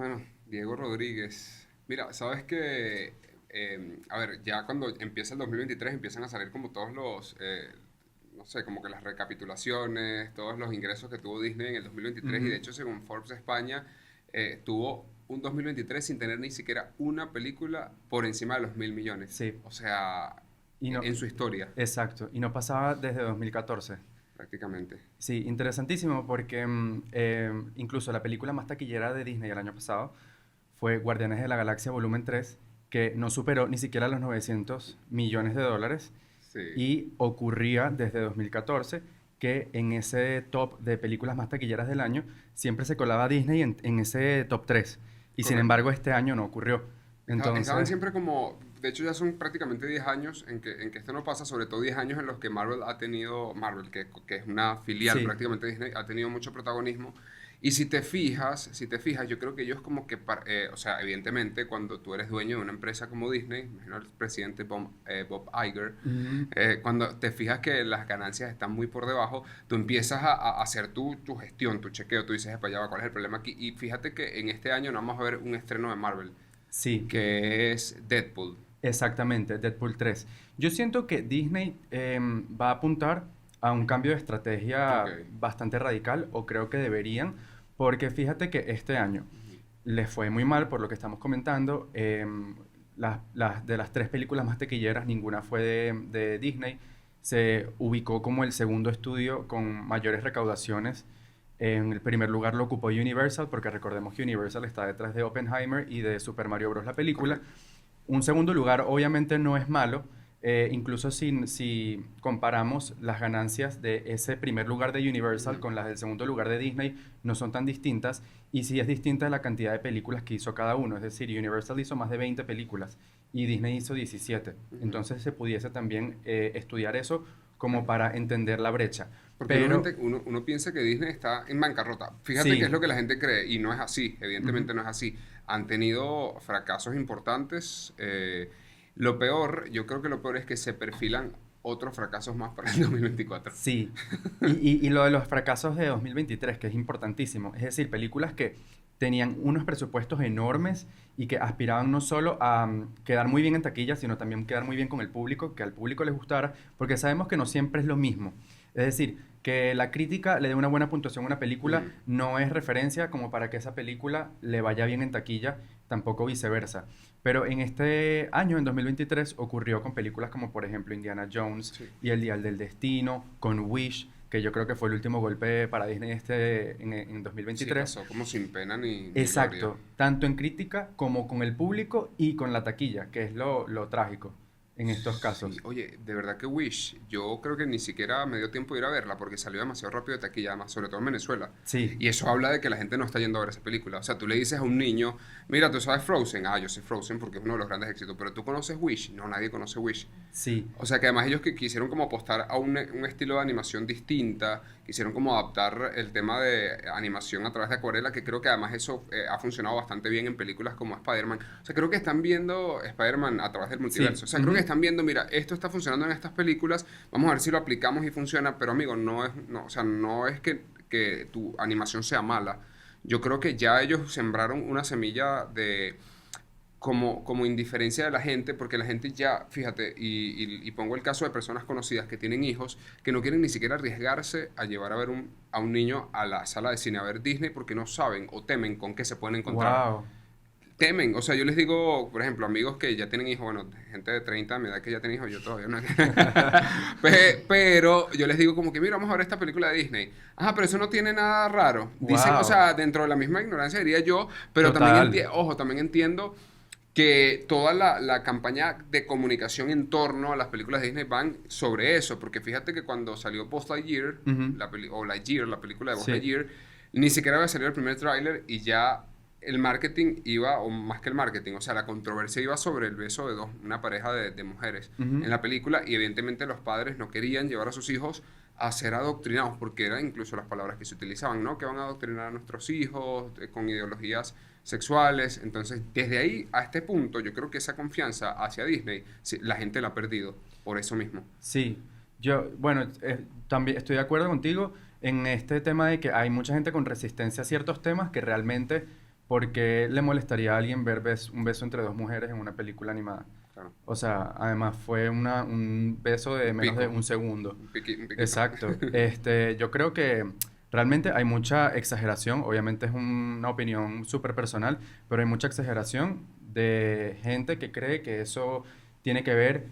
hermano? Diego Rodríguez. Mira, sabes que, a ver, ya cuando empieza el 2023 empiezan a salir como todos los, no sé, como que las recapitulaciones, todos los ingresos que tuvo Disney en el 2023 y de Ujú. hecho según Forbes España tuvo un 2023 sin tener ni siquiera una película por encima de los 1.000 millones. Sí, O sea, y no, en su historia, exacto, y no pasaba desde 2014. prácticamente. Sí, interesantísimo porque incluso la película más taquillera de Disney el año pasado fue Guardianes de la Galaxia Volumen 3, que no superó ni siquiera los 900 millones de dólares Sí, y ocurría desde 2014 que en ese top de películas más taquilleras del año siempre se colaba Disney en ese top 3 y sin correcto. embargo este año no ocurrió. Estaban Entonces, siempre como, de hecho ya son prácticamente 10 años en que esto no pasa, sobre todo 10 años en los que Marvel ha tenido, Marvel, que es una filial sí, prácticamente de Disney, ha tenido mucho protagonismo. Y si te fijas, yo creo que ellos como que, o sea, evidentemente cuando tú eres dueño de una empresa como Disney, imagino el presidente Bob Iger, ujú, cuando te fijas que las ganancias están muy por debajo, tú empiezas a hacer tu gestión, tu chequeo, tú dices, para allá va, ¿cuál es el problema aquí? Y fíjate que en este año no vamos a ver un estreno de Marvel sí. que es Deadpool. Exactamente, Deadpool 3. Yo siento que Disney va a apuntar a un cambio de Ok. estrategia bastante radical, o creo que deberían, porque fíjate que este año Ujú. les fue muy mal por lo que estamos comentando. De las tres películas más tequilleras, ninguna fue de Disney. Se ubicó como el segundo estudio con mayores recaudaciones. En el primer lugar lo ocupó Universal, porque recordemos que Universal está detrás de Oppenheimer y de Super Mario Bros. La película. Correcto. Un segundo lugar obviamente no es malo, incluso si comparamos las ganancias de ese primer lugar de Universal Ujú. con las del segundo lugar de Disney, no son tan distintas y sí es distinta la cantidad de películas que hizo cada uno, es decir, Universal hizo más de 20 películas y Disney hizo 17, Ujú. entonces se pudiese también estudiar eso como para entender la brecha. Porque Pero uno piensa que Disney está en bancarrota. Fíjate que es sí, lo que la gente cree y no es así. ujú, Evidentemente no es así. Han tenido fracasos importantes. Lo peor, yo creo que lo peor es que se perfilan otros fracasos más para el 2024. sí, y lo de los fracasos de 2023, que es importantísimo, es decir, películas que tenían unos presupuestos enormes y que aspiraban no solo a quedar muy bien en taquilla, sino también quedar muy bien con el público, que al público les gustara, porque sabemos que no siempre es lo mismo. Es decir, que la crítica le dé una buena puntuación a una película Ujú. no es referencia como para que esa película le vaya bien en taquilla, tampoco viceversa. Pero en este año, en 2023, ocurrió con películas como por ejemplo Indiana Jones Sí. y El Dial del Destino, con Wish, que yo creo que fue el último golpe para Disney en Sí, 2023. pasó como sin pena ni gloria. Exacto, tanto en crítica como con el público y con la taquilla, que es lo trágico en estos Sí, casos. oye, de verdad que Wish, yo creo que ni siquiera me dio tiempo de ir a verla porque salió demasiado rápido de taquilla, además, sobre todo en Venezuela. Sí, Y eso habla de que la gente no está yendo a ver esa película. O sea, tú le dices a un niño, mira, tú sabes Frozen. Ah, yo sé Frozen porque es uno de los grandes éxitos, pero tú conoces Wish. No, nadie conoce Wish. sí. O sea que además ellos que quisieron como apostar a un estilo de animación distinta, quisieron como adaptar el tema de animación a través de acuarela, que creo que además eso ha funcionado bastante bien en películas como Spider-Man. O sea, creo que están viendo Spider-Man a través del Sí, multiverso. O sea, creo que ujú, están viendo, mira, esto está funcionando en estas películas, vamos a ver si lo aplicamos y funciona, pero amigo, no, o sea, no es que tu animación sea mala. Yo creo que ya ellos sembraron una semilla de como indiferencia de la gente, porque la gente ya, fíjate, y pongo el caso de personas conocidas que tienen hijos, que no quieren ni siquiera arriesgarse a llevar a un niño a la sala de cine a ver Disney porque no saben o temen con qué se pueden encontrar. wow, Temen, o sea, yo les digo, por ejemplo, amigos que ya tienen hijos, bueno, gente de 30 a mi edad que ya tienen hijos, yo todavía no. Pero yo les digo como que, mira, vamos a ver esta película de Disney. Ajá, pero eso no tiene nada raro. Dicen, o wow, sea, dentro de la misma ignorancia diría yo, pero también total, ojo, también entiendo que toda la campaña de comunicación en torno a las películas de Disney van sobre eso, porque fíjate que cuando salió Buzz Lightyear, ujú, o Lightyear, la película de Buzz sí, Lightyear, ni siquiera había salido el primer tráiler y ya el marketing iba, o más que el marketing, o sea, la controversia iba sobre el beso de una pareja de mujeres en ujú, la película y evidentemente los padres no querían llevar a sus hijos a ser adoctrinados, porque eran incluso las palabras que se utilizaban, ¿no? Que van a adoctrinar a nuestros hijos con ideologías sexuales. Entonces, desde ahí a este punto, yo creo que esa confianza hacia Disney, sí, la gente la ha perdido por eso mismo. sí. Yo, bueno, también estoy de acuerdo contigo en este tema de que hay mucha gente con resistencia a ciertos temas que realmente ¿por qué le molestaría a alguien ver un beso entre dos mujeres en una película animada? Claro. O sea, además fue un beso de Un menos de pico, un segundo. un piquito. Exacto. Yo creo que realmente hay mucha exageración. Obviamente es una opinión súper personal, pero hay mucha exageración de gente que cree que eso tiene que ver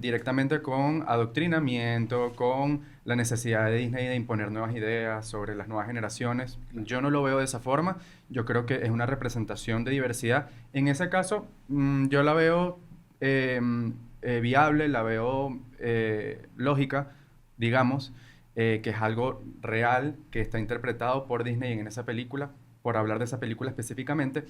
directamente con adoctrinamiento, con la necesidad de Disney de imponer nuevas ideas sobre las nuevas generaciones. Yo no lo veo de esa forma. Yo creo que es una representación de diversidad. En ese caso, yo la veo viable, la veo lógica, digamos, que es algo real, que está interpretado por Disney en esa película, por hablar de esa película específicamente.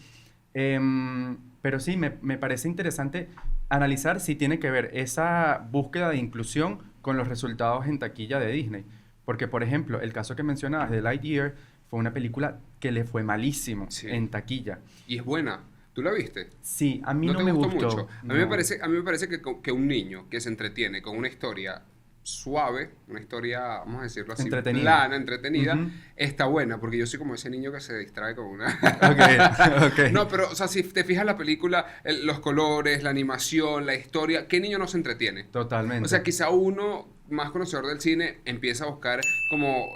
Pero sí, me parece interesante analizar si tiene que ver esa búsqueda de inclusión con los resultados en taquilla de Disney. Porque, por ejemplo, el caso que mencionabas de Lightyear fue una película que le fue malísimo Sí. en taquilla. Y es buena. ¿Tú la viste? Sí, a mí ¿No no te me gustó gustó. mucho? A mí me No. parece, a mí me parece que un niño que se entretiene con una historia suave, una historia, vamos a decirlo así, Entretenida. plana, entretenida, Ujú. está buena, porque yo soy como ese niño que se distrae con una... Ok, ok. No, pero, o sea, si te fijas en la película, los colores, la animación, la historia, ¿qué niño no se entretiene? O Totalmente. sea, quizá uno más conocedor del cine empieza a buscar como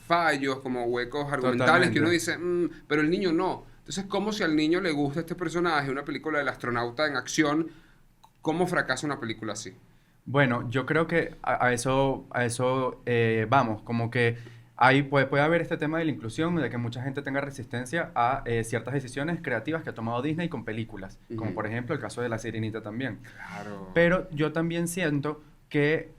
fallos, como huecos argumentales que uno Totalmente. dice, pero el niño no. Entonces, como si al niño le gusta este personaje, una película del astronauta en acción, ¿cómo fracasa una película así? Bueno, yo creo que a eso vamos, como que puede haber este tema de la inclusión, de que mucha gente tenga resistencia a ciertas decisiones creativas que ha tomado Disney con películas, como Ujú. por ejemplo el caso de La Sirenita también. Claro. Pero yo también siento que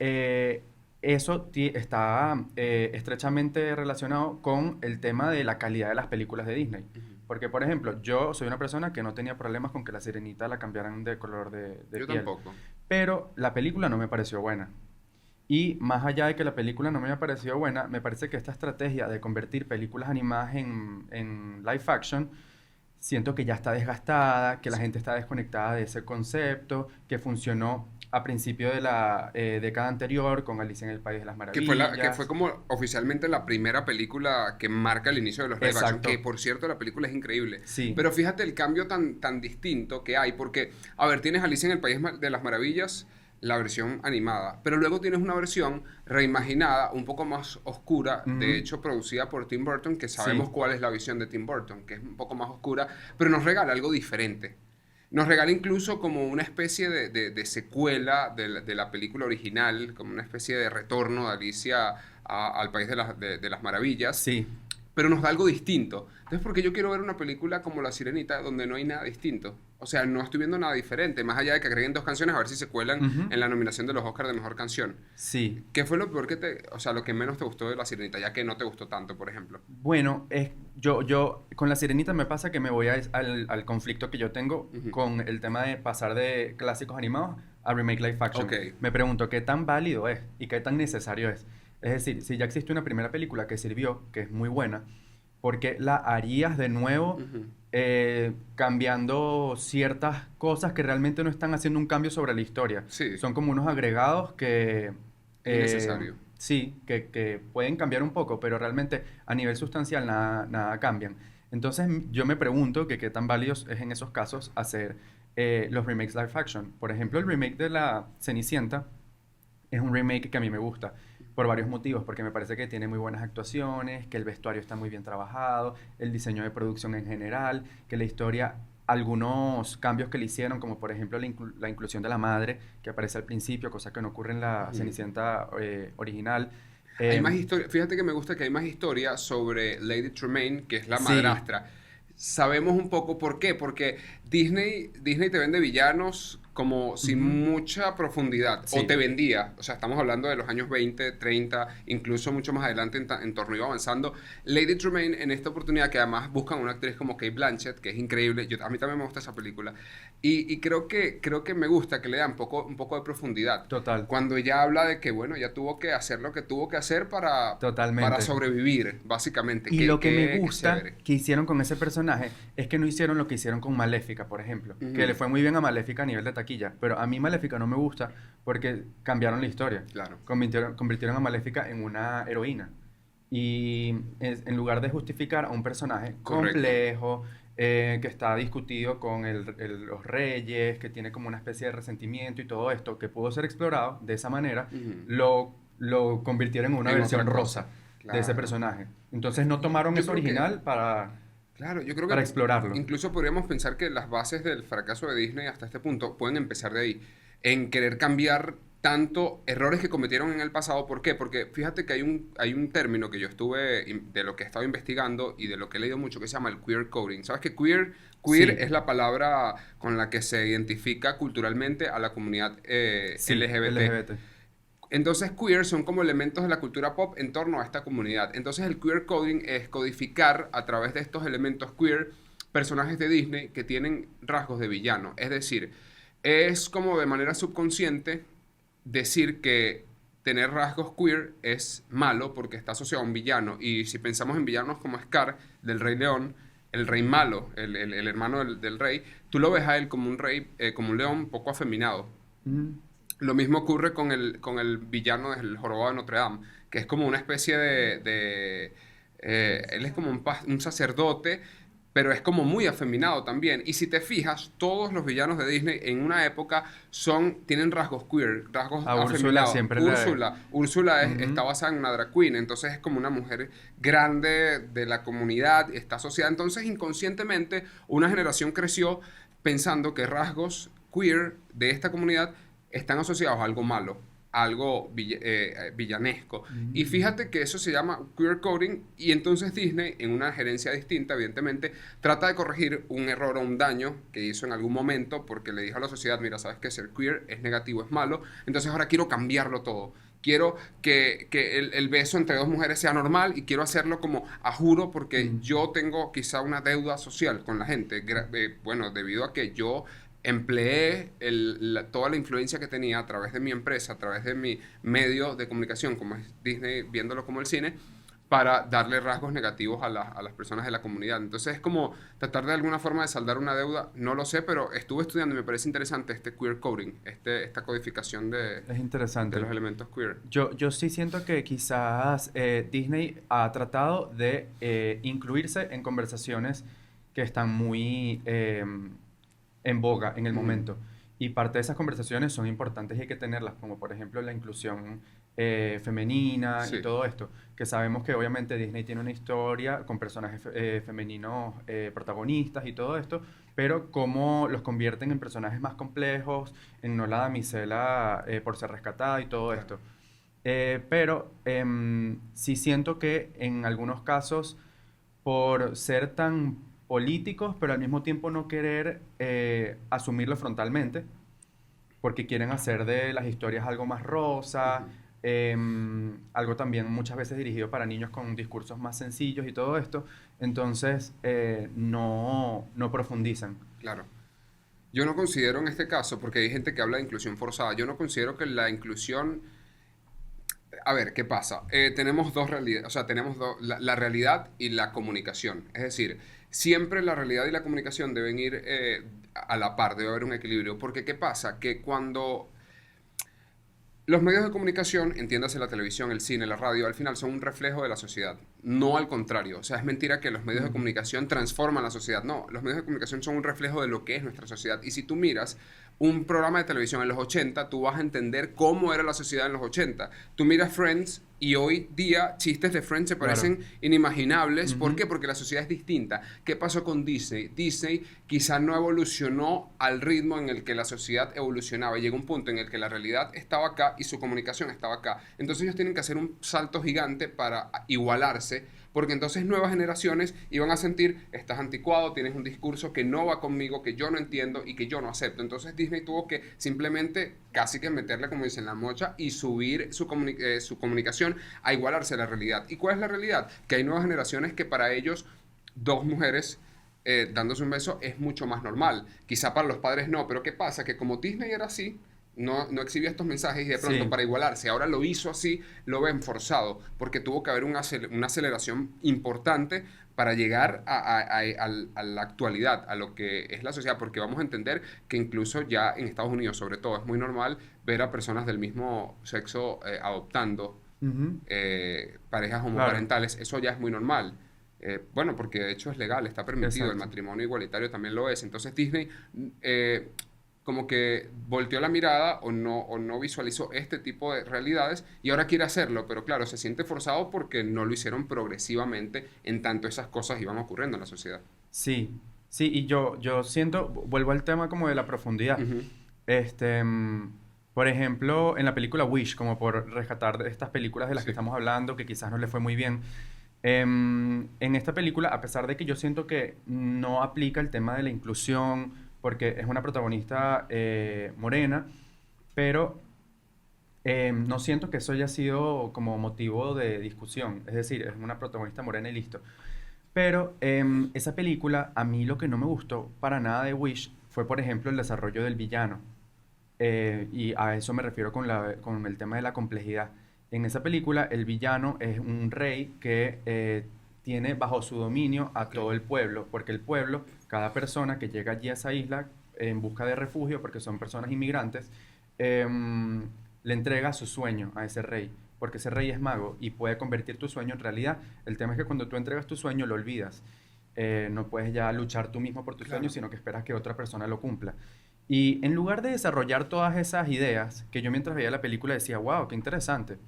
eso está estrechamente relacionado con el tema de la calidad de las películas de Disney. Ujú. Porque, por ejemplo, yo soy una persona que no tenía problemas con que la sirenita la cambiaran de color de Yo piel. tampoco. Pero la película no me pareció buena. Y más allá de que la película no me haya parecido buena, me parece que esta estrategia de convertir películas animadas en live action, siento que ya está desgastada, que la gente está desconectada de ese concepto, que funcionó a principio de la década anterior con Alicia en el País de las Que fue Maravillas. como oficialmente la primera película que marca el inicio de los live action, que Exacto. por cierto la película es increíble. Sí, Pero fíjate el cambio tan distinto que hay, porque, a ver, tienes Alicia en el País de las Maravillas, la versión animada, pero luego tienes una versión reimaginada, un poco más oscura, de ujú, hecho producida por Tim Burton, que sabemos sí, cuál es la visión de Tim Burton, que es un poco más oscura, pero nos regala algo diferente. Nos regala incluso como una especie de secuela de la película original, como una especie de retorno de Alicia al País de las Maravillas, sí. pero nos da algo distinto. Entonces, ¿por qué yo quiero ver una película como La Sirenita donde no hay nada distinto? O sea, no estoy viendo nada diferente, más allá de que agreguen dos canciones a ver si se cuelan Ujú, en la nominación de los Oscars de Mejor Canción. sí. ¿Qué fue lo peor o sea, lo que menos te gustó de La Sirenita, ya que no te gustó tanto, por ejemplo? Bueno, con la Sirenita me pasa que me voy al conflicto que yo tengo Ujú. con el tema de pasar de clásicos animados a remake live action. Ok. Me pregunto qué tan válido es y qué tan necesario es. Es decir, si ya existe una primera película que sirvió, que es muy buena, ¿por qué la harías de nuevo Ujú. cambiando ciertas cosas que realmente no están haciendo un cambio sobre la historia? Sí, Son como unos agregados que eh, innecesario. sí, que pueden cambiar un poco, pero realmente a nivel sustancial nada cambian. Entonces yo me pregunto que qué tan válidos es en esos casos hacer los remakes live action. Por ejemplo, el remake de La Cenicienta es un remake que a mí me gusta por varios motivos, porque me parece que tiene muy buenas actuaciones, que el vestuario está muy bien trabajado, el diseño de producción en general, que la historia, algunos cambios que le hicieron, como por ejemplo la inclusión de la madre, que aparece al principio, cosa que no ocurre en la Ujú. Cenicienta original. Hay más Em, historia, fíjate que me gusta que hay más historia sobre Lady Tremaine, que es la sí, madrastra. Sabemos un poco por qué, porque Disney te vende villanos como sin ujú, mucha profundidad, o te sí, vendía, o sea, estamos hablando de los años 20, 30, incluso mucho más adelante en torno iba avanzando. Lady Tremaine en esta oportunidad, que además buscan una actriz como Kate Blanchett, que es increíble, a mí también me gusta esa película, y creo que me gusta que le dan un poco de profundidad. total, Cuando ella habla de que, bueno, ya tuvo que hacer lo que tuvo que hacer para totalmente. sobrevivir, básicamente. Y lo que me Qué gusta chévere. que hicieron con ese personaje es que no hicieron lo que hicieron con Maléfica, por ejemplo. Que le Ujú. fue muy bien a Maléfica a nivel de taquilla. Pero a mí Maléfica no me gusta porque cambiaron la historia. Claro, Convirtieron a Maléfica en una heroína. Y en lugar de justificar a un personaje correcto. complejo, que está discutido con los reyes, que tiene como una especie de resentimiento y todo esto, que pudo ser explorado de esa manera, Ujú. lo convirtieron en una En versión otra cosa. rosa de ese Claro. personaje. Entonces no tomaron Yo eso creo que original Claro, yo creo para que explorarlo. incluso podríamos pensar que las bases del fracaso de Disney hasta este punto pueden empezar de ahí, en querer cambiar tanto errores que cometieron en el pasado. ¿Por qué? Porque fíjate que hay un término que yo de lo que he estado investigando y de lo que he leído mucho que se llama el queer coding. ¿Sabes que queer Sí, es la palabra con la que se identifica culturalmente a la comunidad sí, LGBT? LGBT. Entonces, queer son como elementos de la cultura pop en torno a esta comunidad. Entonces, el queer coding es codificar a través de estos elementos queer personajes de Disney que tienen rasgos de villano. Es decir, es como de manera subconsciente decir que tener rasgos queer es malo porque está asociado a un villano. Y si pensamos en villanos como Scar del Rey León, el rey malo, el hermano del rey, tú lo ves a él como un rey, como un león poco afeminado. Mm, Lo mismo ocurre con el villano del Jorobado de Notre Dame, que es como una especie él es como un sacerdote, pero es como muy afeminado también. Y si te fijas, todos los villanos de Disney en una época tienen rasgos queer, rasgos a Úrsula afeminados. siempre le... Úrsula está Ujú. basada en una drag queen, entonces es como una mujer grande de la comunidad, está asociada. Entonces, inconscientemente, una generación creció pensando que rasgos queer de esta comunidad están asociados a algo malo, a algo villanesco. Y Mm. fíjate que eso se llama queer coding y entonces Disney, en una gerencia distinta, evidentemente, trata de corregir un error o un daño que hizo en algún momento porque le dijo a la sociedad, mira, sabes que ser queer es negativo, es malo, entonces ahora quiero cambiarlo todo. Quiero que el beso entre dos mujeres sea normal y quiero hacerlo como a juro porque Mm. yo tengo quizá una deuda social con la gente. Bueno, debido a que yo empleé toda la influencia que tenía a través de mi empresa, a través de mi medio de comunicación, como es Disney, viéndolo como el cine, para darle rasgos negativos a las personas de la comunidad. Entonces es como tratar de alguna forma de saldar una deuda, no lo sé, pero estuve estudiando y me parece interesante este queer coding, esta codificación Es de interesante. los elementos queer. Yo sí siento que quizás Disney ha tratado de incluirse en conversaciones que están muy en boga en el Ujú. momento. Y parte de esas conversaciones son importantes y hay que tenerlas, como por ejemplo la inclusión femenina y Sí, todo esto, que sabemos que obviamente Disney tiene una historia con personajes femeninos protagonistas y todo esto, pero cómo los convierten en personajes más complejos, en no la damisela por ser rescatada y todo claro. esto. Pero sí siento que en algunos casos, por ser tan políticos, pero al mismo tiempo no querer asumirlo frontalmente, porque quieren hacer de las historias algo más rosa, Ujú. algo también muchas veces dirigido para niños con discursos más sencillos y todo esto, entonces no profundizan. Claro. Yo no considero en este caso, porque hay gente que habla de inclusión forzada, yo no considero que la inclusión. A ver, ¿qué pasa? Tenemos dos realidades, o sea, tenemos la realidad y la comunicación. Es decir, siempre la realidad y la comunicación deben ir a la par, debe haber un equilibrio. Porque ¿qué pasa? Que cuando los medios de comunicación, entiéndase la televisión, el cine, la radio, al final son un reflejo de la sociedad, no al contrario. O sea, es mentira que los medios de Ujú. comunicación transforman la sociedad. No, los medios de comunicación son un reflejo de lo que es nuestra sociedad. Y si tú miras un programa de televisión en los 80, tú vas a entender cómo era la sociedad en los 80. Tú miras Friends y hoy día chistes de Friends se Claro. parecen inimaginables. ¿Por Ujú. qué? Porque la sociedad es distinta. ¿Qué pasó con Disney? Disney quizá no evolucionó al ritmo en el que la sociedad evolucionaba. Llegó un punto en el que la realidad estaba acá y su comunicación estaba acá. Entonces ellos tienen que hacer un salto gigante para igualarse, porque entonces nuevas generaciones iban a sentir, estás anticuado, tienes un discurso que no va conmigo, que yo no entiendo y que yo no acepto. Entonces Disney tuvo que simplemente casi que meterle, como dicen, la mocha y subir su comunicación a igualarse a la realidad. ¿Y cuál es la realidad? Que hay nuevas generaciones que para ellos dos mujeres dándose un beso es mucho más normal. Quizá para los padres no, pero ¿qué pasa? Que como Disney era así, no exhibía estos mensajes y de pronto Sí. para igualarse, ahora lo hizo así, lo ven forzado, porque tuvo que haber una aceleración importante para llegar a la actualidad, a lo que es la sociedad, porque vamos a entender que incluso ya en Estados Unidos, sobre todo, es muy normal ver a personas del mismo sexo adoptando Ujú. parejas Claro. homoparentales, eso ya es muy normal. Bueno, porque de hecho es legal, está permitido, el Exacto. matrimonio igualitario también lo es. Entonces Disney como que volteó la mirada o no visualizó este tipo de realidades y ahora quiere hacerlo, pero claro, se siente forzado porque no lo hicieron progresivamente en tanto esas cosas iban ocurriendo en la sociedad. Sí, sí, y yo siento, vuelvo al tema como de la profundidad. Ujú, Este, por ejemplo, en la película Wish, como por rescatar de estas películas de las que sí, estamos hablando, que quizás no le fue muy bien. En esta película, a pesar de que yo siento que no aplica el tema de la inclusión, porque es una protagonista morena, pero no siento que eso haya sido como motivo de discusión. Es decir, es una protagonista morena y listo. Pero esa película, a mí lo que no me gustó para nada de Wish fue, por ejemplo, el desarrollo del villano. Y a eso me refiero con el tema de la complejidad. En esa película, el villano es un rey que tiene bajo su dominio a todo el pueblo, porque el pueblo, cada persona que llega allí a esa isla en busca de refugio, porque son personas inmigrantes, le entrega su sueño a ese rey, porque ese rey es mago y puede convertir tu sueño en realidad. El tema es que cuando tú entregas tu sueño, lo olvidas. No puedes ya luchar tú mismo por tu sueño, claro. sino que esperas que otra persona lo cumpla. Y en lugar de desarrollar todas esas ideas, que yo mientras veía la película decía, wow, qué interesante,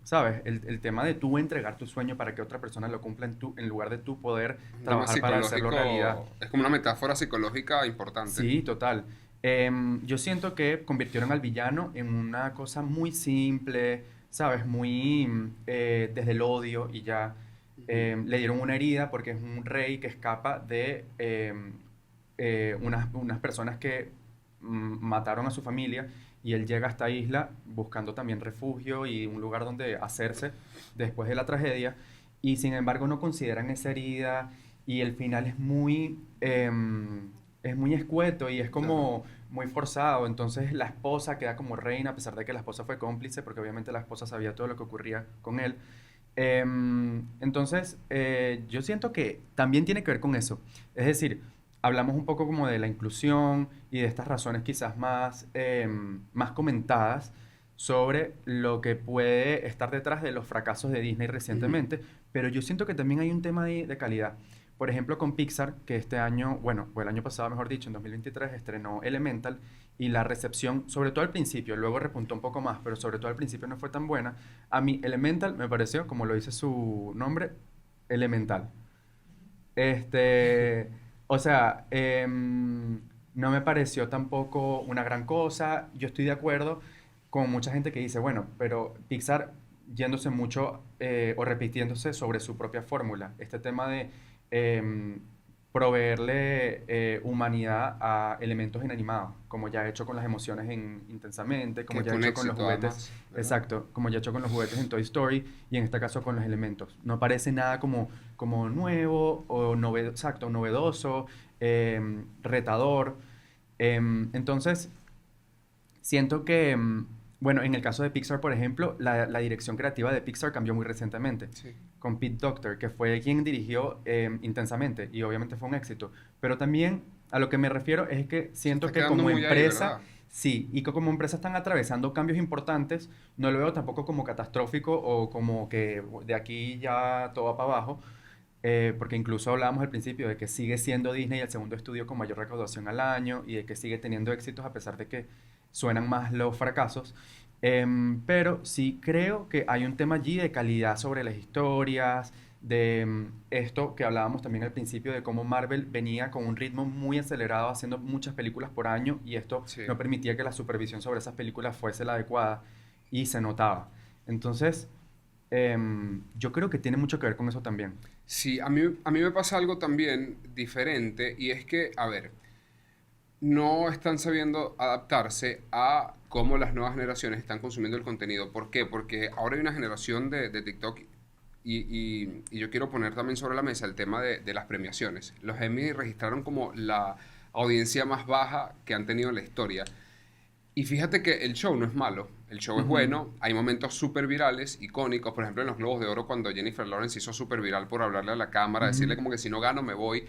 ¿sabes? El tema de tú entregar tu sueño para que otra persona lo cumpla en lugar de tú poder Un tema trabajar para hacerlo realidad. psicológico, es como una metáfora psicológica importante. Sí, total. Yo siento que convirtieron al villano en una cosa muy simple, ¿sabes? Muy desde el odio y ya. Ujú, Le dieron una herida porque es un rey que escapa de unas personas que mataron a su familia y él llega a esta isla buscando también refugio y un lugar donde hacerse después de la tragedia y sin embargo no consideran esa herida y el final es muy escueto y es claro. como muy forzado. Entonces la esposa queda como reina a pesar de que la esposa fue cómplice porque obviamente la esposa sabía todo lo que ocurría con él. Entonces, yo siento que también tiene que ver con eso. Es decir, hablamos un poco como de la inclusión y de estas razones quizás más comentadas sobre lo que puede estar detrás de los fracasos de Disney Ujú, recientemente, pero yo siento que también hay un tema de calidad. Por ejemplo, con Pixar, que este año, bueno, o el año pasado, mejor dicho, en 2023, estrenó Elemental y la recepción, sobre todo al principio, luego repuntó un poco más, pero sobre todo al principio no fue tan buena. A mí Elemental me pareció, como lo dice su nombre, elemental. Este, o sea, no me pareció tampoco una gran cosa. Yo estoy de acuerdo con mucha gente que dice, bueno, pero Pixar yéndose mucho o repitiéndose sobre su propia fórmula. Este tema de em, proveerle humanidad a elementos inanimados, como ya he hecho con las emociones en Intensamente, como que ya he fue un hecho con los éxito juguetes, además, ¿verdad? exacto, como ya he hecho con los juguetes en Toy Story y en este caso con los elementos. No parece nada como nuevo o exacto, novedoso, retador. Entonces, siento que, bueno, en el caso de Pixar, por ejemplo, la dirección creativa de Pixar cambió muy recientemente Sí. con Pete Docter, que fue quien dirigió Intensamente y obviamente fue un éxito. Pero también a lo que me refiero es que Se siento está que quedando como muy ahí, empresa, ¿verdad? sí, y que como empresa están atravesando cambios importantes, no lo veo tampoco como catastrófico o como que de aquí ya todo va para abajo, porque incluso hablábamos al principio de que sigue siendo Disney el segundo estudio con mayor recaudación al año y de que sigue teniendo éxitos a pesar de que suenan más los fracasos. Pero sí creo que hay un tema allí de calidad sobre las historias, de esto que hablábamos también al principio de cómo Marvel venía con un ritmo muy acelerado haciendo muchas películas por año y esto Sí. no permitía que la supervisión sobre esas películas fuese la adecuada y se notaba. Entonces, yo creo que tiene mucho que ver con eso también. Sí, a mí me pasa algo también diferente y es que, a ver, no están sabiendo adaptarse a cómo las nuevas generaciones están consumiendo el contenido. ¿Por qué? Porque ahora hay una generación de TikTok y yo quiero poner también sobre la mesa el tema de las premiaciones. Los Emmy registraron como la audiencia más baja que han tenido en la historia. Y fíjate que el show no es malo, el show es Ujú. bueno, hay momentos súper virales, icónicos, por ejemplo en los Globos de Oro cuando Jennifer Lawrence hizo súper viral por hablarle a la cámara, decirle Ujú. como que si no gano me voy,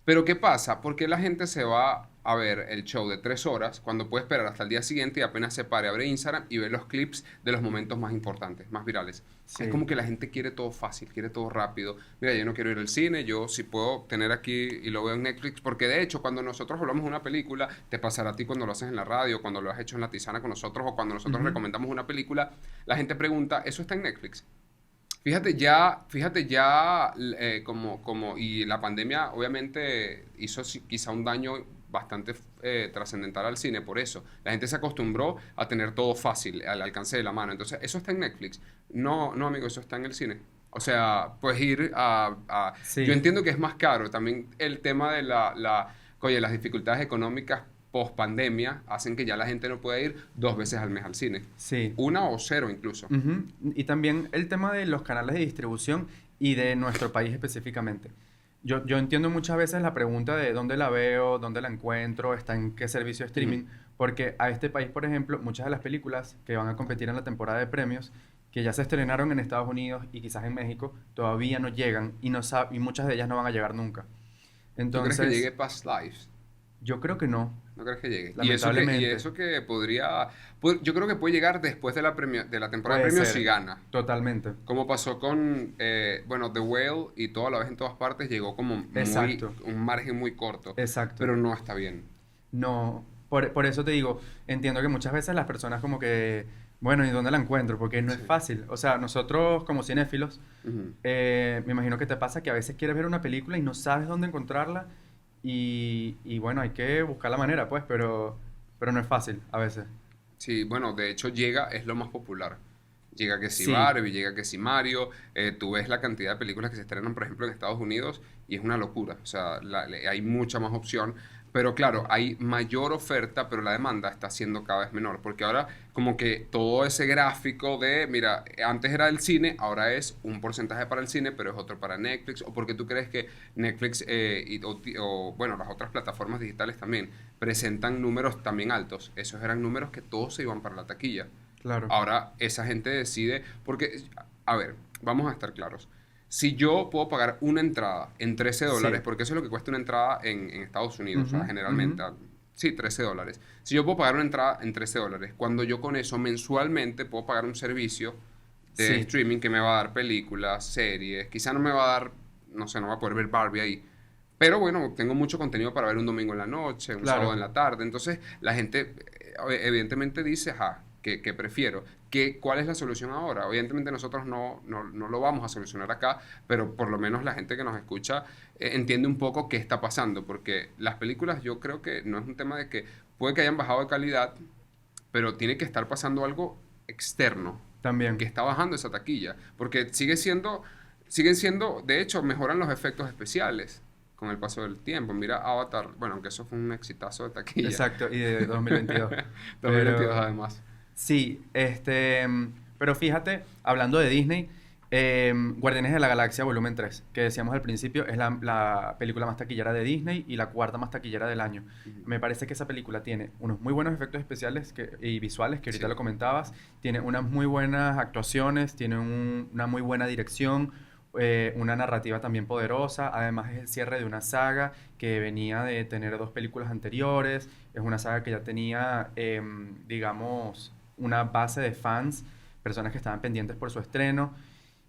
Pero ¿qué pasa? ¿Por qué la gente se va a ver el show de 3 horas cuando puede esperar hasta el día siguiente y apenas se pare, abre Instagram y ve los clips de los momentos más importantes, más virales? Es Sí. como que la gente quiere todo fácil, quiere todo rápido. Mira, yo no quiero ir al cine, yo si puedo tener aquí y lo veo en Netflix, porque de hecho cuando nosotros hablamos de una película, te pasará a ti cuando lo haces en la radio, cuando lo has hecho en la tisana con nosotros o cuando nosotros Ujú. recomendamos una película, la gente pregunta, ¿eso está en Netflix? Fíjate ya, y la pandemia obviamente hizo quizá un daño bastante trascendental al cine por eso. La gente se acostumbró a tener todo fácil, al alcance de la mano. Entonces, ¿eso está en Netflix? No, no, amigo, eso está en el cine. O sea, puedes ir Yo Sí, entiendo que es más caro. También el tema de oye, las dificultades económicas post pandemia hacen que ya la gente no pueda ir 2 veces al mes al cine. sí. Una o cero incluso. Ujú. Y también el tema de los canales de distribución y de nuestro país específicamente. Yo entiendo muchas veces la pregunta de dónde la veo, dónde la encuentro, está en qué servicio de Ujú. streaming, porque a este país, por ejemplo, muchas de las películas que van a competir en la temporada de premios, que ya se estrenaron en Estados Unidos y quizás en México, todavía no llegan y, y muchas de ellas no van a llegar nunca. ¿Tú crees que Entonces, llegue Past Lives? yo creo que no, ¿No crees que llegue? Y lamentablemente. eso que podría... Yo creo que puede llegar después de de la temporada de Puede premios si ser, gana. totalmente. Como pasó con, bueno, The Whale y toda la vez en todas partes, llegó como Exacto, un margen muy corto. exacto. Pero no está bien. No, por eso te digo, entiendo que muchas veces las personas como que, bueno, ¿y dónde la encuentro? Porque no es Sí. fácil. O sea, nosotros como cinéfilos, Ujú. me imagino que te pasa que a veces quieres ver una película y no sabes dónde encontrarla y bueno, hay que buscar la manera, pues, pero no es fácil a veces. Sí, bueno, de hecho llega, es lo más popular. Llega que si Sí, Barbie, llega que si Mario, tú ves la cantidad de películas que se estrenan, por ejemplo, en Estados Unidos y es una locura. O sea, hay mucha más opción, pero claro, hay mayor oferta, pero la demanda está siendo cada vez menor, porque ahora como que todo ese gráfico de, mira, antes era el cine, ahora es un porcentaje para el cine, pero es otro para Netflix, o porque tú crees que Netflix bueno, las otras plataformas digitales también presentan números también altos. Esos eran números que todos se iban para la taquilla. claro. Ahora esa gente decide, porque, a ver, vamos a estar claros. Si yo puedo pagar una entrada en $13, Sí. porque eso es lo que cuesta una entrada en Estados Unidos, o Ujú, sea, ujú. generalmente, sí, $13. Si yo puedo pagar una entrada en $13, cuando yo con eso mensualmente puedo pagar un servicio de Sí, streaming que me va a dar películas, series, quizá no me va a dar, no sé, no va a poder ver Barbie ahí, pero bueno, tengo mucho contenido para ver un domingo en la noche, un sábado claro, en la tarde. Entonces, la gente evidentemente dice, ajá, que prefiero. ¿Cuál es la solución ahora? Evidentemente nosotros no lo vamos a solucionar acá, pero por lo menos la gente que nos escucha entiende un poco qué está pasando, porque las películas yo creo que no es un tema de que puede que hayan bajado de calidad, pero tiene que estar pasando algo externo que también. está bajando esa taquilla, porque siguen siendo, de hecho, mejoran los efectos especiales con el paso del tiempo. Mira Avatar, bueno, aunque eso fue un exitazo de taquilla. Exacto, y de 2022. 2022 Pero además. sí, pero fíjate, hablando de Disney, Guardianes de la Galaxia Volumen 3, que decíamos al principio, es la película más taquillera de Disney y la cuarta más taquillera del año. Ujú. Me parece que esa película tiene unos muy buenos efectos especiales y visuales, que ahorita Sí. lo comentabas, tiene unas muy buenas actuaciones, tiene una muy buena dirección, una narrativa también poderosa, además es el cierre de una saga que venía de tener dos películas anteriores, es una saga que ya tenía, digamos, una base de fans, personas que estaban pendientes por su estreno,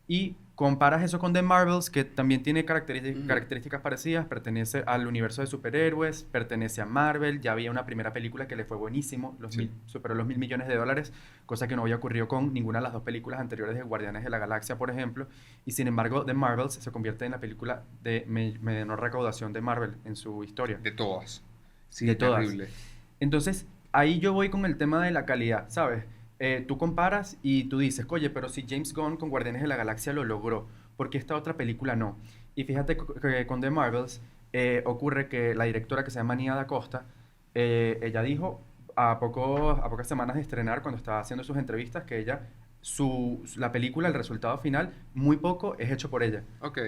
y comparas eso con The Marvels, que también tiene Ujú. características parecidas, pertenece al universo de superhéroes, pertenece a Marvel, ya había una primera película que le fue buenísimo, Sí. superó los $1.000 millones, cosa que no había ocurrido con ninguna de las dos películas anteriores de Guardianes de la Galaxia, por ejemplo, y sin embargo The Marvels se convierte en la película de menor recaudación de Marvel en su historia, De todas. Sí, de todas. terrible. Entonces, ahí yo voy con el tema de la calidad, ¿sabes? Tú comparas y tú dices, oye, pero si James Gunn con Guardianes de la Galaxia lo logró, ¿por qué esta otra película no? Y fíjate que con The Marvels ocurre que la directora que se llama Nia Da Costa, ella dijo a pocas semanas de estrenar, cuando estaba haciendo sus entrevistas, que ella, la película, el resultado final, muy poco es hecho por ella Ok.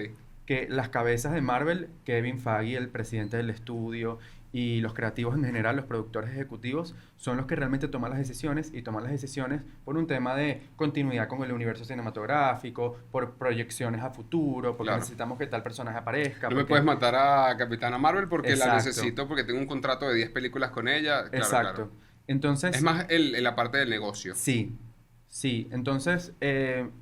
que las cabezas de Marvel, Kevin Feige, el presidente del estudio, y los creativos en general, los productores ejecutivos, son los que realmente toman las decisiones y toman las decisiones por un tema de continuidad con el universo cinematográfico, por proyecciones a futuro, porque Claro. necesitamos que tal personaje aparezca. No me Porque... puedes matar a Capitana Marvel porque la Exacto, necesito, porque tengo un contrato de 10 películas con ella. Claro, exacto. claro. Es Entonces, más la parte del negocio. sí, sí. Entonces,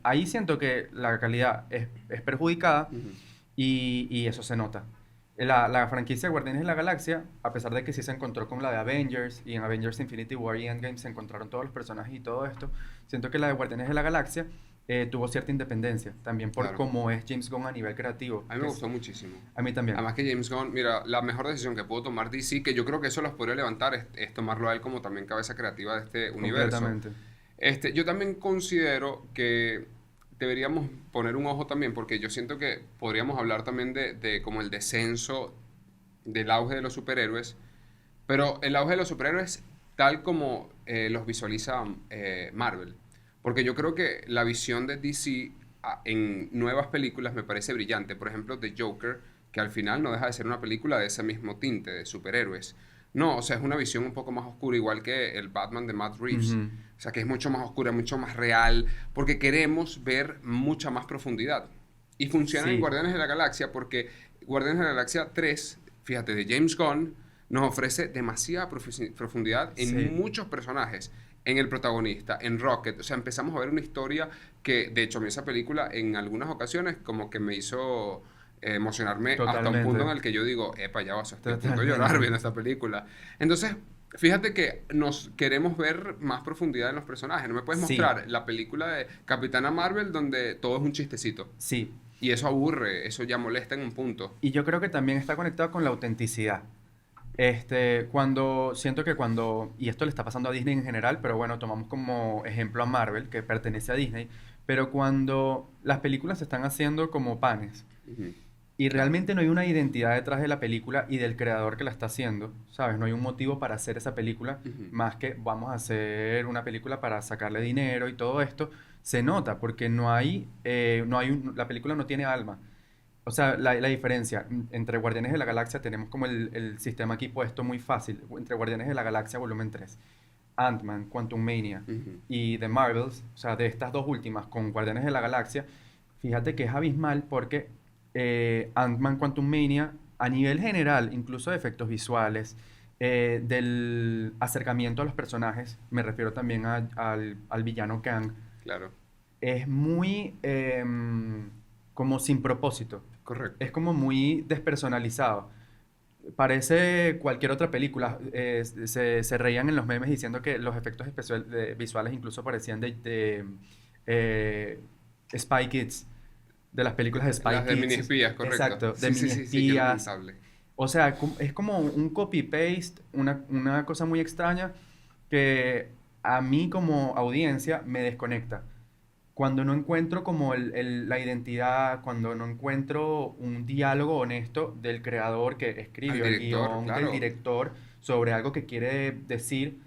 ahí siento que la calidad es perjudicada Ujú. y eso se nota. La franquicia de Guardianes de la Galaxia, a pesar de que sí se encontró con la de Avengers, y en Avengers Infinity War y Endgame se encontraron todos los personajes y todo esto, siento que la de Guardianes de la Galaxia tuvo cierta independencia, también por Claro. cómo es James Gunn a nivel creativo. A mí me gustó muchísimo. A mí también. Además que James Gunn, mira, la mejor decisión que pudo tomar DC, que yo creo que eso los podría levantar, es tomarlo a él como también cabeza creativa de este universo. Completamente. Yo también considero que deberíamos poner un ojo también, porque yo siento que podríamos hablar también de como el descenso del auge de los superhéroes, pero el auge de los superhéroes tal como los visualiza Marvel. Porque yo creo que la visión de DC en nuevas películas me parece brillante. Por ejemplo, The Joker, que al final no deja de ser una película de ese mismo tinte, de superhéroes. No, o sea, es una visión un poco más oscura, igual que el Batman de Matt Reeves. Ujú. O sea, que es mucho más oscura, mucho más real, porque queremos ver mucha más profundidad. Y funciona en Sí, Guardianes de la Galaxia porque Guardianes de la Galaxia 3, fíjate, de James Gunn, nos ofrece demasiada profundidad en sí, muchos personajes. En el protagonista, en Rocket. O sea, empezamos a ver una historia que, de hecho, a mí esa película en algunas ocasiones como que me hizo emocionarme hasta un punto en totalmente. el que yo digo, epa, ya vas, estoy a punto de llorar Totalmente. viendo esta película. Entonces, fíjate que nos queremos ver más profundidad en los personajes. No me puedes Sí, mostrar la película de Capitana Marvel donde todo es un chistecito. sí. Y eso aburre, eso ya molesta en un punto. Y yo creo que también está conectado con la autenticidad. Siento que cuando, y esto le está pasando a Disney en general, pero bueno, tomamos como ejemplo a Marvel, que pertenece a Disney, pero cuando las películas se están haciendo como panes Ujú. y Claro. realmente no hay una identidad detrás de la película y del creador que la está haciendo, ¿sabes? No hay un motivo para hacer esa película, Ujú. más que vamos a hacer una película para sacarle dinero y todo esto, se nota porque la película no tiene alma. O sea, la diferencia entre Guardianes de la Galaxia tenemos como el sistema aquí puesto muy fácil. Entre Guardianes de la Galaxia volumen 3, Ant-Man, Quantumania Ujú. y The Marvels, o sea, de estas dos últimas con Guardianes de la Galaxia, fíjate que es abismal porque Ant-Man, Quantumania, a nivel general, incluso de efectos visuales, del acercamiento a los personajes, me refiero también al villano Kang, Claro. es muy como sin propósito. Es Correcto. como muy despersonalizado. Parece cualquier otra película. Se reían en los memes diciendo que los efectos visuales incluso parecían de eh, Spy Kids, de las películas de Spy Las de mini Kids. espías, correcto. Exacto, de Sí, sí, mini sí, sí, que es espías. lamentable. O sea, es como un copy-paste, una cosa muy extraña que a mí como audiencia me desconecta. Cuando no encuentro como la identidad, cuando no encuentro un diálogo honesto del creador que Al escribió el director, guión, del claro. director, sobre algo que quiere decir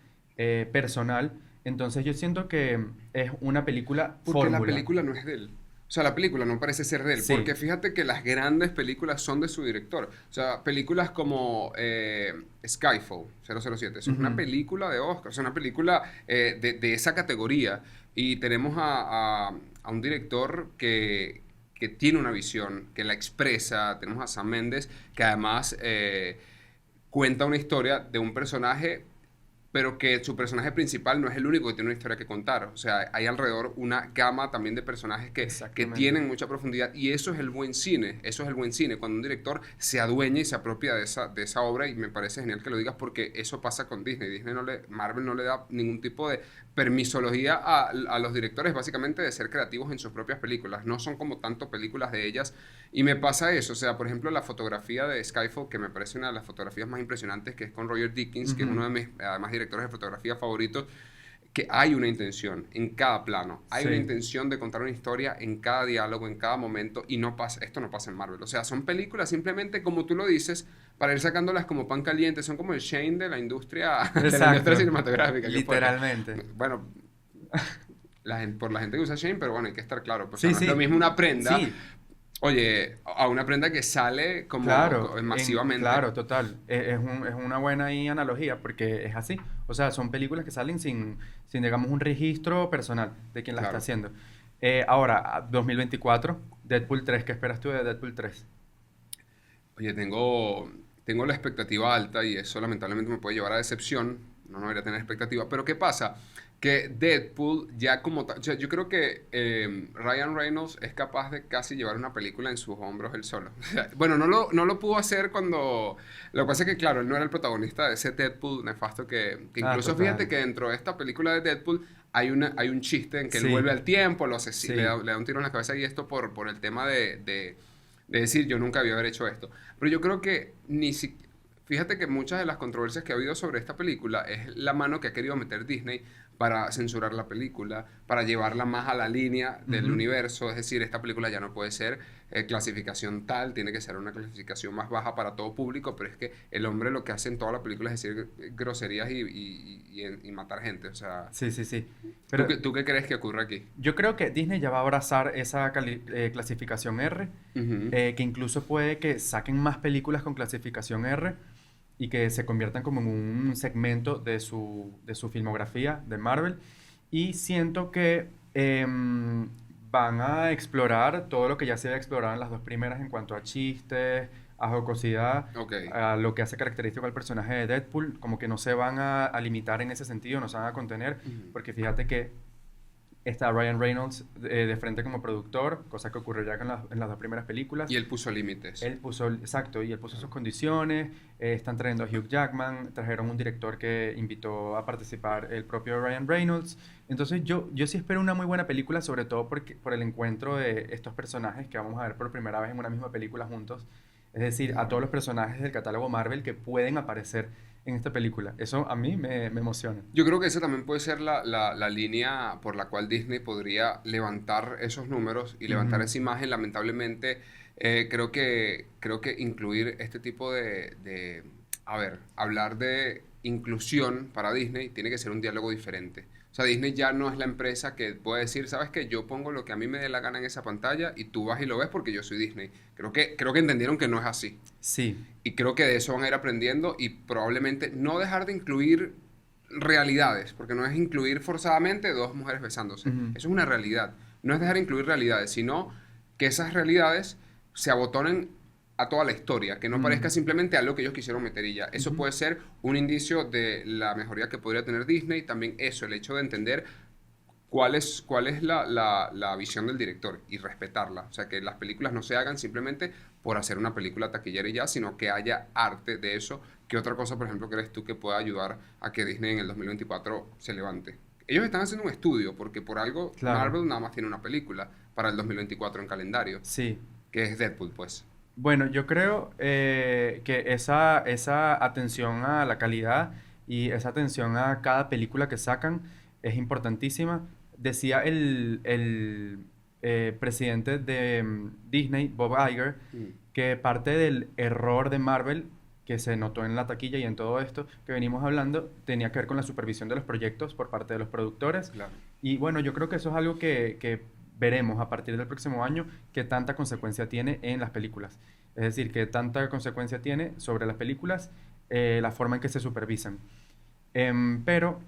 personal, entonces yo siento que es una película Porque la fórmula. película no es de él. O sea, la película no parece ser de él. Porque Sí. fíjate que las grandes películas son de su director. O sea, películas como Skyfall 007. Eso es una Ujú. película de Oscar. Es una película de esa categoría. Y tenemos a un director que tiene una visión, que la expresa. Tenemos a Sam Mendes, que además cuenta una historia de un personaje, pero que su personaje principal no es el único que tiene una historia que contar. O sea, hay alrededor una gama también de personajes que Exactamente. tienen mucha profundidad y eso es el buen cine, eso es el buen cine, cuando un director se adueña y se apropia de esa obra y me parece genial que lo digas porque eso pasa con Disney. Marvel no le da ningún tipo de permisología a los directores básicamente de ser creativos en sus propias películas, no son como tanto películas de ellas y me pasa eso, o sea, por ejemplo, la fotografía de Skyfall, que me parece una de las fotografías más impresionantes, que es con Roger Dickens, que es Ujú. uno de mis, además, directores de fotografía favoritos, que hay una intención en cada plano, hay una Sí. intención de contar una historia en cada diálogo, en cada momento, y no pasa, esto no pasa en Marvel. O sea, son películas simplemente, como tú lo dices, para ir sacándolas como pan caliente, son como el Shane de la industria Exacto. cinematográfica, qué fuerte. Literalmente. Bueno, por la gente que usa Shane, pero bueno, hay que estar claro, pues, o sea, Sí, no es lo sí. mismo una prenda Sí. Oye, a una prenda que sale como Claro, masivamente. claro, total. Es una buena ahí analogía porque es así. O sea, son películas que salen sin, digamos, un registro personal de quien la está Claro. haciendo. Ahora, 2024, Deadpool 3, ¿qué esperas tú de Deadpool 3? Oye, tengo la expectativa alta y eso lamentablemente me puede llevar a decepción. No debería tener expectativa. Pero ¿qué pasa? Que Deadpool ya como tal, o sea, yo creo que Ryan Reynolds es capaz de casi llevar una película en sus hombros él solo. O sea, bueno, no lo pudo hacer cuando... Lo que pasa es que, claro, él no era el protagonista de ese Deadpool nefasto que Ah, incluso fíjate total. que dentro de esta película de Deadpool hay un chiste en que él vuelve Sí, al tiempo, sí. le da un tiro en la cabeza y esto por el tema de decir yo nunca había haber hecho esto. Pero yo creo que ni si... Fíjate que muchas de las controversias que ha habido sobre esta película es la mano que ha querido meter Disney para censurar la película, para llevarla más a la línea del Ujú. universo. Es decir, esta película ya no puede ser clasificación tal, tiene que ser una clasificación más baja para todo público, pero es que el hombre lo que hace en toda la película es decir groserías y matar gente. O sea, Sí, sí, sí. ¿tú Pero tú qué crees que ocurre aquí? yo creo que Disney ya va a abrazar esa clasificación R, Ujú, que incluso puede que saquen más películas con clasificación R y que se conviertan como en un segmento de su filmografía de Marvel. Y siento que van a explorar todo lo que ya se había explorado en las dos primeras en cuanto a chistes, a jocosidad, ok. a lo que hace característico al personaje de Deadpool, como que no se van a limitar en ese sentido, no se van a contener, Ujú. porque fíjate que está Ryan Reynolds de frente como productor, cosa que ocurrió ya en las dos primeras películas. Y él puso límites. Él puso, exacto, y él puso sus Claro. condiciones, están trayendo a Hugh Jackman, trajeron un director que invitó a participar el propio Ryan Reynolds. Entonces yo sí espero una muy buena película, sobre todo por el encuentro de estos personajes que vamos a ver por primera vez en una misma película juntos. Es decir, a todos los personajes del catálogo Marvel que pueden aparecer en esta película. Eso a mí me emociona. Yo creo que esa también puede ser la línea por la cual Disney podría levantar esos números y levantar Ujú, esa imagen. Lamentablemente, creo que incluir este tipo a ver, hablar de inclusión para Disney tiene que ser un diálogo diferente. O sea, Disney ya no es la empresa que puede decir, sabes que yo pongo lo que a mí me dé la gana en esa pantalla y tú vas y lo ves porque yo soy Disney. Creo que entendieron que no es así. sí. Y creo que de eso van a ir aprendiendo y probablemente no dejar de incluir realidades, porque no es incluir forzadamente dos mujeres besándose. Ujú, Eso es una realidad. No es dejar de incluir realidades, sino que esas realidades se abotonen a toda la historia, que no ujú, parezca simplemente algo que ellos quisieron meter y ya. Eso ujú. puede ser un indicio de la mejoría que podría tener Disney. También eso, el hecho de entender cuál es la visión del director y respetarla. O sea, que las películas no se hagan simplemente por hacer una película taquillera y ya, sino que haya arte de eso. ¿Qué otra cosa, por ejemplo, crees tú que pueda ayudar a que Disney en el 2024 se levante? Ellos están haciendo un estudio, porque por algo Claro, Marvel nada más tiene una película para el 2024 en calendario, sí. que es Deadpool, pues. Bueno, yo creo que esa atención a la calidad y esa atención a cada película que sacan es importantísima. Decía el presidente de Disney, Bob Iger, Mm, que parte del error de Marvel que se notó en la taquilla y en todo esto que venimos hablando tenía que ver con la supervisión de los proyectos por parte de los productores. claro. Y bueno, yo creo que eso es algo que veremos a partir del próximo año qué tanta consecuencia tiene en las películas. Es decir, qué tanta consecuencia tiene sobre las películas la forma en que se supervisan. Pero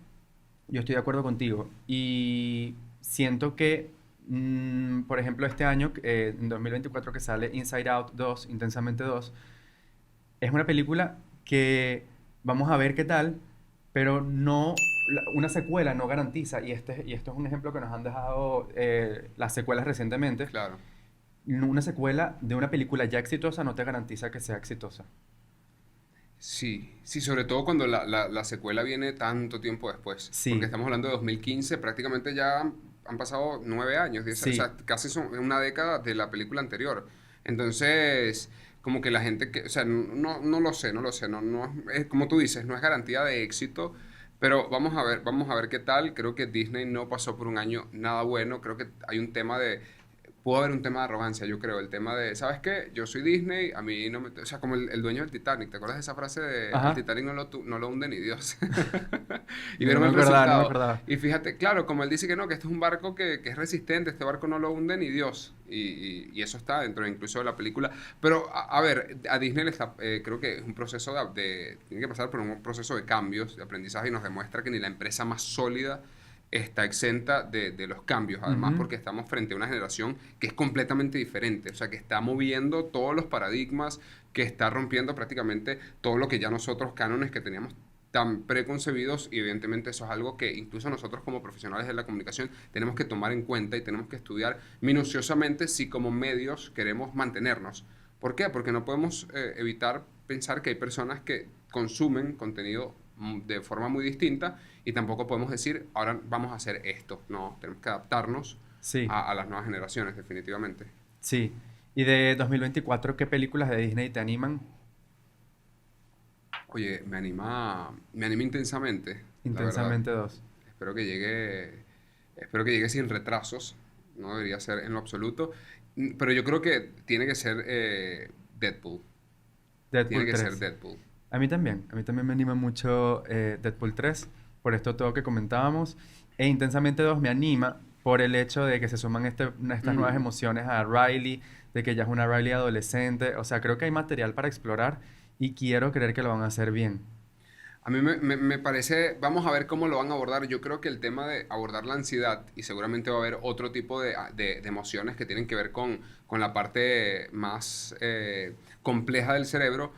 yo estoy de acuerdo contigo y siento que, por ejemplo, este año, en 2024, que sale Inside Out 2, Intensamente 2, es una película que vamos a ver qué tal, pero no, una secuela no garantiza, y esto es un ejemplo que nos han dejado las secuelas recientemente, Claro. una secuela de una película ya exitosa no te garantiza que sea exitosa. Sí, sí, sobre todo cuando la secuela viene tanto tiempo después, porque Sí, estamos hablando de 2015, prácticamente ya han pasado 9 años, o sí, sea, casi son una década de la película anterior. Entonces, como que la gente que, o sea, no lo sé, como tú dices, no es garantía de éxito, pero vamos a ver qué tal. Creo que Disney no pasó por un año nada bueno, creo que hay un tema pudo haber un tema de arrogancia, yo creo. El tema de, ¿sabes qué? Yo soy Disney, a mí no me... O sea, como el dueño del Titanic. ¿Te acuerdas de esa frase de el Ajá. Titanic no lo hunde ni Dios? Y No vieron me el acordaba, no me resultado. acordaba. Y fíjate, claro, como él dice que no, que este es un barco que es resistente, este barco no lo hunde ni Dios. Y eso está dentro incluso de la película. Pero, a ver, a Disney le está, creo que es un proceso tiene que pasar por un proceso de cambios, de aprendizaje, y nos demuestra que ni la empresa más sólida está exenta de los cambios, además Ujú. porque estamos frente a una generación que es completamente diferente, o sea, que está moviendo todos los paradigmas, que está rompiendo prácticamente todo lo que ya nosotros, cánones que teníamos tan preconcebidos, y evidentemente eso es algo que incluso nosotros como profesionales de la comunicación tenemos que tomar en cuenta y tenemos que estudiar minuciosamente si como medios queremos mantenernos. ¿Por qué? Porque no podemos evitar pensar que hay personas que consumen contenido de forma muy distinta, y tampoco podemos decir, ahora vamos a hacer esto. No, tenemos que adaptarnos Sí, a las nuevas generaciones, definitivamente. sí. Y de 2024, ¿qué películas de Disney te animan? Oye, me anima intensamente, la verdad. Intensamente dos. Espero que llegue, espero que llegue sin retrasos. No debería ser en lo absoluto. Pero yo creo que tiene que ser Deadpool. Tiene Deadpool que ser 3. Deadpool. A mí también me anima mucho Deadpool 3, por esto todo que comentábamos. E Intensamente 2 me anima por el hecho de que se suman estas nuevas Mm. emociones a Riley, de que ya es una Riley adolescente. O sea, creo que hay material para explorar y quiero creer que lo van a hacer bien. A mí me parece, vamos a ver cómo lo van a abordar. Yo creo que el tema de abordar la ansiedad, y seguramente va a haber otro tipo de emociones que tienen que ver con la parte más compleja del cerebro.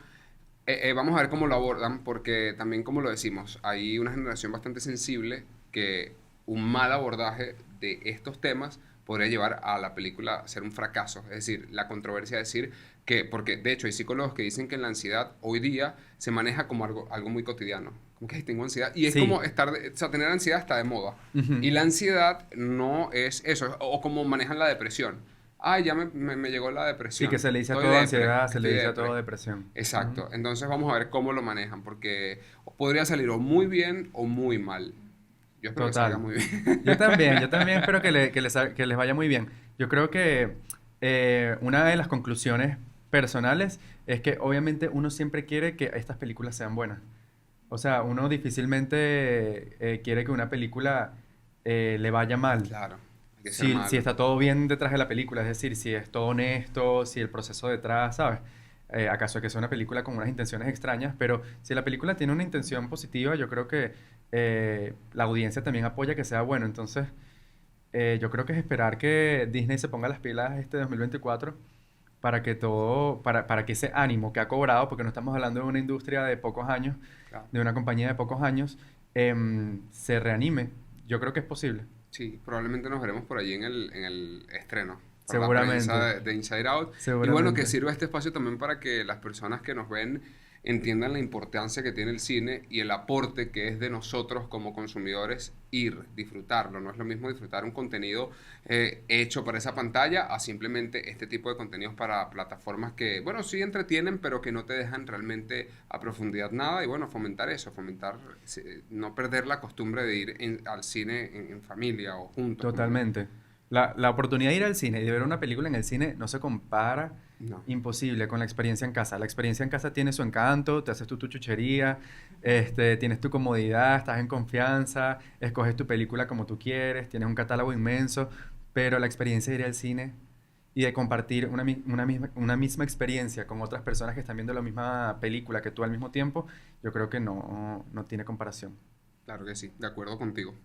Vamos a ver cómo lo abordan, porque también, como lo decimos, hay una generación bastante sensible que un mal abordaje de estos temas podría llevar a la película a ser un fracaso. Es decir, la controversia de decir que, porque de hecho hay psicólogos que dicen que la ansiedad hoy día se maneja como algo muy cotidiano. Como que "Ay, tengo ansiedad". Y es Sí. como o sea, tener ansiedad está de moda. Ujú. Y la ansiedad no es eso, o como manejan la depresión. Ay, ya me llegó la Sí, que depresión. se le dice a Estoy todo depre, ansiedad, se le estoy dice a todo depre. depresión. Ujú. Exacto. Entonces vamos a ver cómo lo manejan, porque podría salir o muy bien o muy mal. Yo espero que salga Total. muy bien. Yo también espero que les vaya muy bien. Yo creo que una de las conclusiones personales es que obviamente uno siempre quiere que estas películas sean buenas. O sea, uno difícilmente quiere que una película le vaya mal. Claro, hay que ser Si malo. está todo bien detrás de la película, es decir, si es todo honesto, si el proceso detrás, ¿sabes? Acaso es que sea una película con unas intenciones extrañas, pero si la película tiene una intención positiva, yo creo que la audiencia también apoya que sea bueno. Entonces, yo creo que es esperar que Disney se ponga las pilas este 2024 para que para que ese ánimo que ha cobrado, porque no estamos hablando de una industria de pocos años, Claro. de una compañía de pocos años, se reanime. Yo creo que es posible. Sí, probablemente nos veremos por allí en el estreno, para la prensa Seguramente, de Inside Out. Y bueno, que seguramente. sirva este espacio también para que las personas que nos ven entiendan la importancia que tiene el cine y el aporte que es de nosotros como consumidores ir, disfrutarlo. No es lo mismo disfrutar un contenido hecho para esa pantalla a simplemente este tipo de contenidos para plataformas que, bueno, sí entretienen, pero que no te dejan realmente a profundidad nada. Y bueno, fomentar eso, fomentar, no perder la costumbre de ir al cine en familia o juntos, como... Totalmente. La oportunidad de ir al cine y de ver una película en el cine no se compara, No. imposible, con la experiencia en casa. La experiencia en casa tiene su encanto, te haces tu chuchería, tienes tu comodidad, estás en confianza, escoges tu película como tú quieres, tienes un catálogo inmenso, pero la experiencia de ir al cine y de compartir una misma experiencia con otras personas que están viendo la misma película que tú al mismo tiempo, yo creo que no tiene comparación. Claro que sí, de acuerdo contigo.